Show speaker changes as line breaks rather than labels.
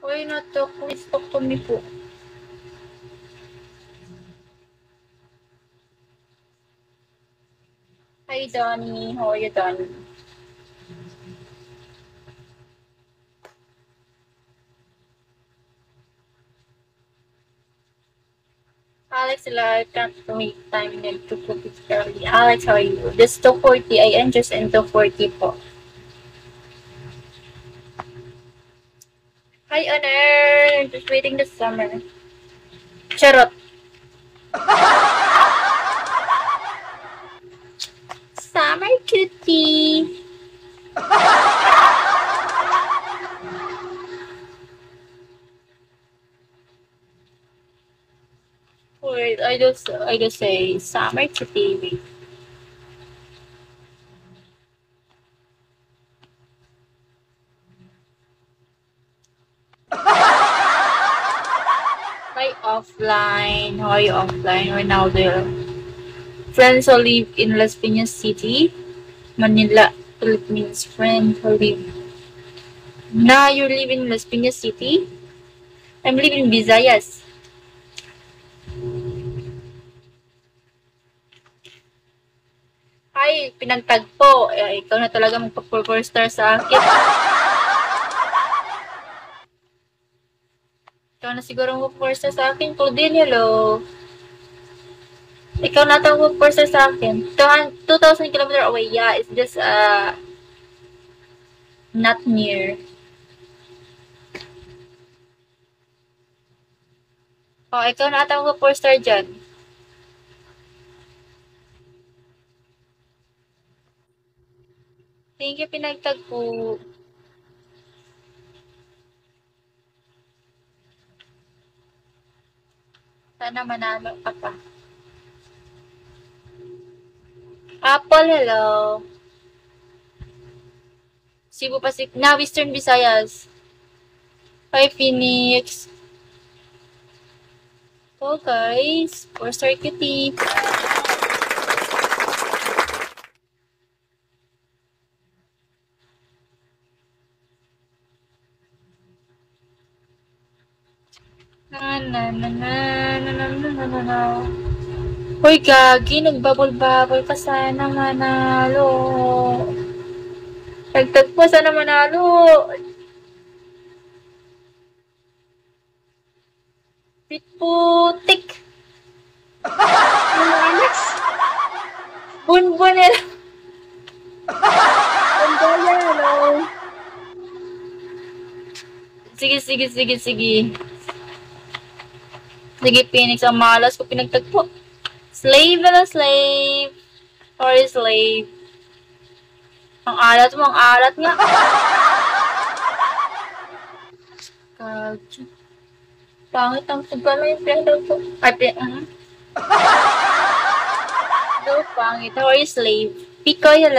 Why not talk? Please talk to me po. Hi, Donnie. How are you, Donnie? Alex, I can't make time to cook it early. Alex, how are you? This 2:40. I end just in 2:40 po. Hi, Honor. Just waiting the summer. Charot. Summer cutie. Wait, I just say summer cutie. Hi, offline. How are you offline? Right now, the friends who live in Las Piñas City, Manila, Philippines. Friend who live. Now you live in Las Piñas City? I'm living in Visayas. Ay, pinagtagpo. Ikaw na talaga magpa-4 star sa akin. Ikaw na siguro magpa-4 star sa akin. Claudine, hello. Ikaw na ito magpa-4 star sa akin. 2,000 kilometers away. Yeah, it's just, not near. Oh, ikaw na ata magpa-4 star dyan. Thank you, pinagtagpo. Sana manalo ka pa. Apple, hello. Cebu Pacific. Na, Western Visayas. Hi, Phoenix. So, guys. 4 star cutie. Na, na, na, na, na, na, na, na, na, na. Hoy, gagi. Nagbabol-babol ka. Sana manalo. Nagtagpo, sana manalo. Putik. Alex. Bunbun, hello. Bunbun, hello. Sige, sige, sige, sige. Sige, Phoenix. Ang malas ko pinagtagpo. Slave na slave. Sorry, slave. Ang alat mo, ang alat nga. Kagyo. Pangit ang pagkala yung pinagtag ko. Ay, Do, pangit. How are you, slave? Pikoy, hello.